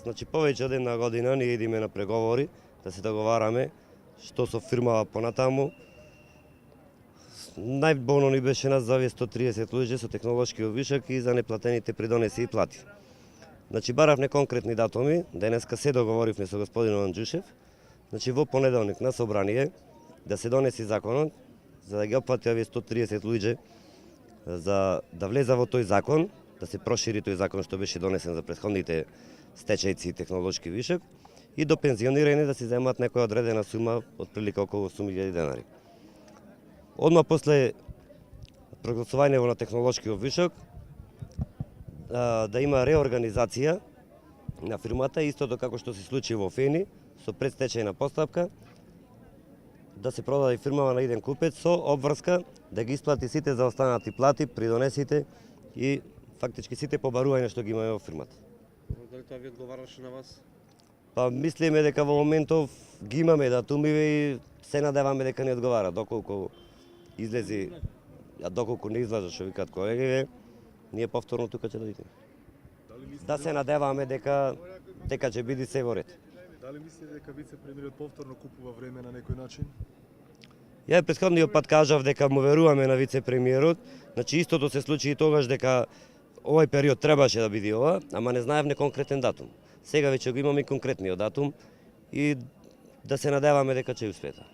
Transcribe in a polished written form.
Значи повеќе од една година ние идеме на преговори да се договараме што со фирмава понатаму. Најболно ни беше нас за овие 130 луѓе со технолошки вишок и за неплатените придонеси и плати. Значи баравме конкретни датуми, денеска се договоривме со господин Анджушев. Значи во понеделник на собрание да се донеси законот за да ги опфати овие 130 луѓе, за да влезе во тој закон, да се прошири тој закон што беше донесен за претходните стечајци и технолошки вишок и до пензионирање да се земат некоја одредена сума од прилика околу 8.000 денари. Одма после прогласување на технолошкиот вишок да има реорганизација на фирмата, истото како што се случи во Фени со предстечајна постапка, да се продаде фирмава на еден купец со обврска да ги исплати сите заостанати плати, придонесите и фактички сите побарувања што ги имаме во фирмата. Дали тоа ви одговараше на вас? Па мислиме дека во моментов ги имаме датуми и се надеваме дека ни одговара, доколку излези, а доколку не излажа што викаат колеги, ние повторно тука ќе дојдеме. Да се надеваме дека ќе биде се во ред. Дали мислите дека вице-премиерот повторно купува време на некој начин? Ја претходниот пат кажав дека му веруваме на вице-премиерот, значи истото се случи и тогаш дека овој период требаше да биде ова, ама не знаевме конкретен датум. Сега веќе го имаме конкретниот датум и да се надеваме дека ќе успеете.